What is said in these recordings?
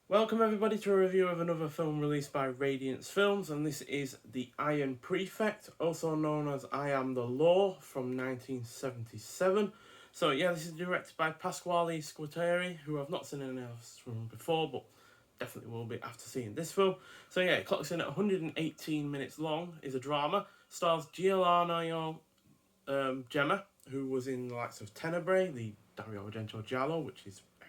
Welcome everybody to a review of another film released by Radiance Films, and this is The Iron Prefect, also known as I Am the Law, from 1977. So yeah, this is directed by Pasquale Squateri, who I've not seen anything else from before, but definitely will be after seeing this film. So yeah, it clocks in at 118 minutes long, is a drama, stars Giuliano Gemma, who was in the likes of Tenebrae, the Dario Argento Giallo, which is an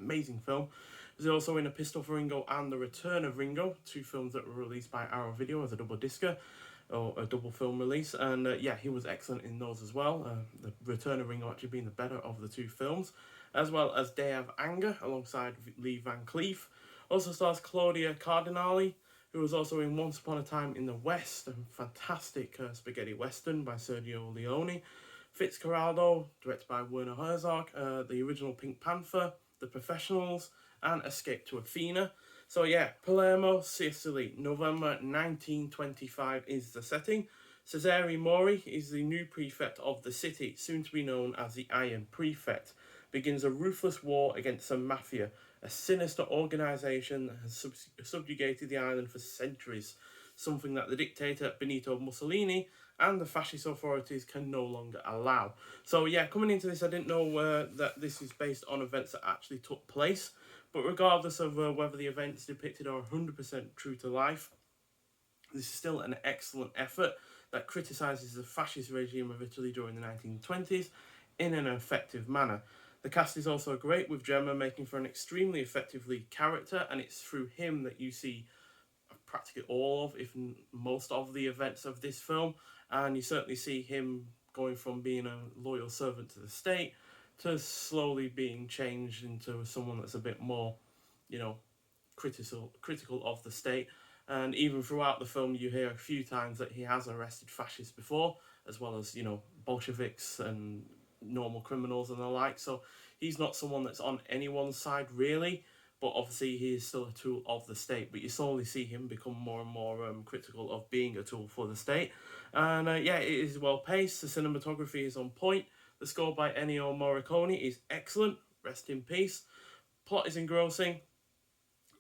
amazing film. He was also in A Pistol for Ringo and The Return of Ringo, two films that were released by Arrow Video as a double discer, or a double film release, and yeah, he was excellent in those as well. The Return of Ringo actually being the better of the two films, as well as Day of Anger alongside Lee Van Cleef. Also stars Claudia Cardinali, who was also in Once Upon a Time in the West, a fantastic spaghetti western by Sergio Leone. Fitzcarraldo, directed by Werner Herzog, the original Pink Panther, The Professionals, and Escape to Athena. So yeah, Palermo, Sicily, November 1925 is the setting. Cesare Mori is the new prefect of the city, soon to be known as the Iron Prefect. Begins a ruthless war against the mafia, a sinister organisation that has subjugated the island for centuries, something that the dictator Benito Mussolini and the fascist authorities can no longer allow. So yeah, coming into this, I didn't know that this is based on events that actually took place, but regardless of whether the events depicted are 100% true to life, this is still an excellent effort that criticises the fascist regime of Italy during the 1920s in an effective manner. The cast is also great, with Gemma making for an extremely effective lead character, and it's through him that you see practically all of, if most of, the events of this film, and you certainly see him going from being a loyal servant to the state to slowly being changed into someone that's a bit more, you know, critical of the state. And even throughout the film, you hear a few times that he has arrested fascists before, as well as, Bolsheviks and normal criminals and the like. So he's not someone that's on anyone's side really, but obviously he is still a tool of the state. But you slowly see him become more and more critical of being a tool for the state. And yeah, it is well paced. The cinematography is on point. The score by Ennio Morricone is excellent. Rest in peace. Plot is engrossing.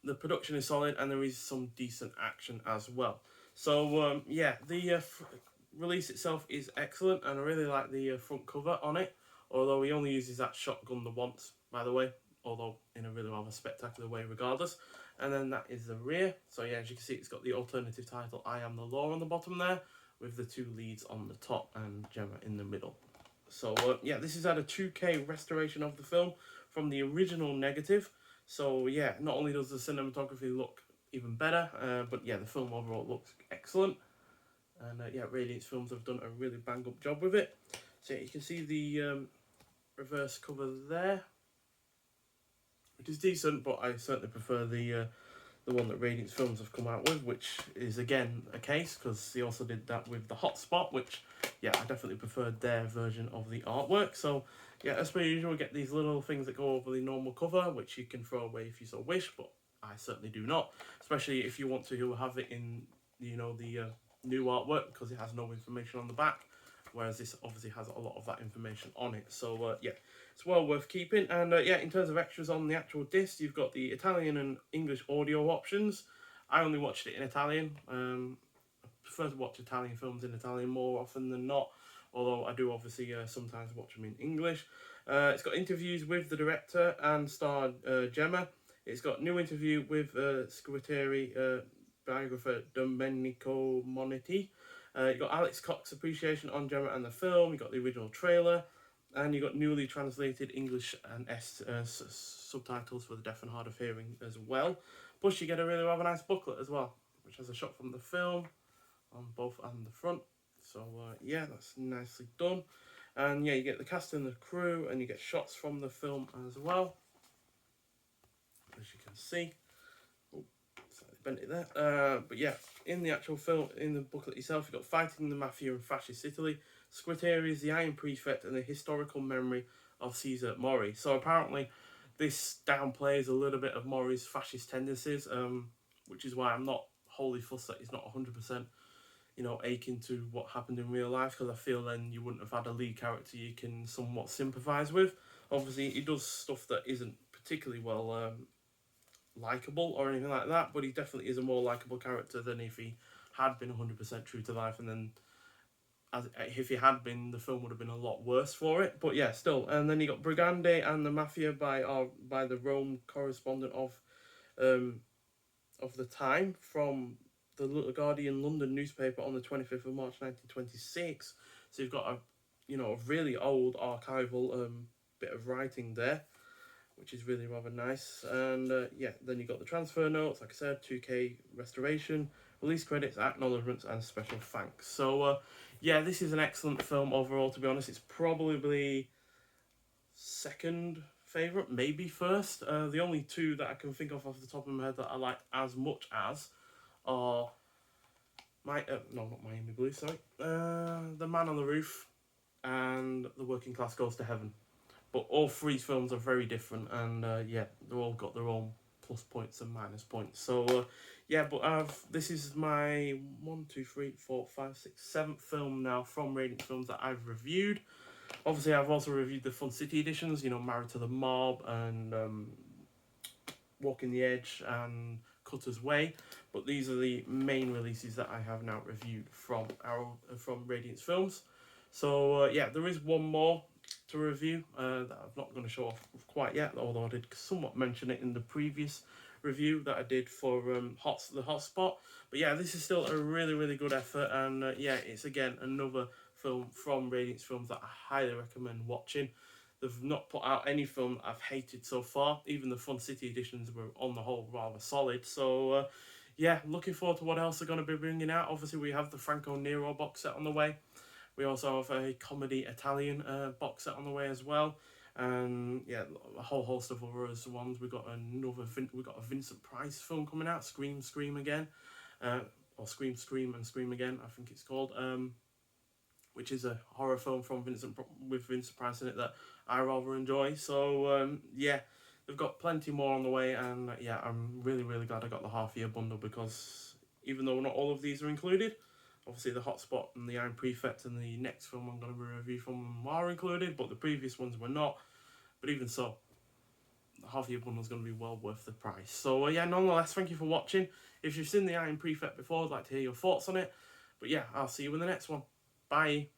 The production is solid, and there is some decent action as well. So yeah, the release itself is excellent, and I really like the front cover on it. Although he only uses that shotgun the once, by the way, although in a really rather spectacular way regardless. And then that is the rear. So yeah, as you can see, it's got the alternative title I Am the Law on the bottom there, with the two leads on the top and Gemma in the middle. So yeah, this is at a 2K restoration of the film from the original negative. So yeah, not only does the cinematography look even better, but yeah, the film overall looks excellent. And yeah, Radiance Films have done a really bang up job with it. So yeah, you can see the reverse cover there, which is decent, but I certainly prefer the one that Radiance Films have come out with, which is again a case, because they also did that with the Hotspot, which yeah, I definitely preferred their version of the artwork. So yeah, as per usual, we get these little things that go over the normal cover, which you can throw away if you so wish, but I certainly do not, especially if you want to have it in the new artwork, because it has no information on the back, whereas this obviously has a lot of that information on it. So yeah, it's well worth keeping. And yeah, in terms of extras on the actual disc, you've got the Italian and English audio options. I only watched it in Italian. I prefer to watch Italian films in Italian more often than not, although I do obviously sometimes watch them in English. It's got interviews with the director and star Gemma. It's got new interview with Squateri biographer Domenico Monetti. You got Alex Cox's appreciation on Gemma and the film. You got the original trailer, and you got newly translated English and subtitles for the deaf and hard of hearing as well. Plus, you get a really rather nice booklet as well, which has a shot from the film on both and the front. So yeah, that's nicely done. And yeah, you get the cast and the crew, and you get shots from the film as well, as you can see. Oh, slightly bent it there. But yeah, in the actual film, in the booklet itself, you've got Fighting the Mafia in Fascist Italy, Squateri is the Iron Prefect, and the historical memory of Caesar Mori. So apparently this downplays a little bit of Mori's fascist tendencies, which is why I'm not wholly fussed that he's not 100% akin to what happened in real life, because I feel then you wouldn't have had a lead character you can somewhat sympathise with. Obviously, he does stuff that isn't particularly well likeable or anything like that, but he definitely is a more likeable character than if he had been 100% true to life, and then if he had been, the film would have been a lot worse for it. But yeah, still. And then you got Brigande and the Mafia by the Rome correspondent of the time from the Guardian London newspaper on the 25th of March 1926. So you've got a really old archival bit of writing there, which is really rather nice. And then you got the transfer notes, like I said, 2K restoration, release credits, acknowledgements, and special thanks. So this is an excellent film overall. To be honest, it's probably second favourite, maybe first. The only two that I can think of off the top of my head that I like as much as are not Miami Blue, sorry, The Man on the Roof and The Working Class Goes to Heaven. But all three films are very different, and they've all got their own plus points and minus points. So this is my 7th film now from Radiance Films that I've reviewed. Obviously, I've also reviewed the Fun City editions, Married to the Mob and Walking the Edge and Cutter's Way. But these are the main releases that I have now reviewed from Radiance Films. So there is one more to review that I'm not going to show off quite yet, although I did somewhat mention it in the previous review that I did for the Hotspot. But yeah, this is still a really, really good effort, and it's again another film from Radiance Films that I highly recommend watching. They've not put out any film that I've hated so far. Even the Fun City editions were on the whole rather solid. So looking forward to what else they're going to be bringing out. Obviously, we have the Franco Nero box set on the way. We also have a comedy Italian box set on the way as well, and a whole host of other ones. We got a Vincent Price film coming out, Scream Again, or Scream and Scream Again, I think it's called, which is a horror film from with Vincent Price in it that I rather enjoy. So they've got plenty more on the way, and I'm really, really glad I got the half-year bundle, because even though not all of these are included, obviously the Hotspot and the Iron Prefect and the next film I'm going to review from them are included, but the previous ones were not. But even so, the half-year bundle is going to be well worth the price. So nonetheless, thank you for watching. If you've seen the Iron Prefect before, I'd like to hear your thoughts on it. But I'll see you in the next one. Bye.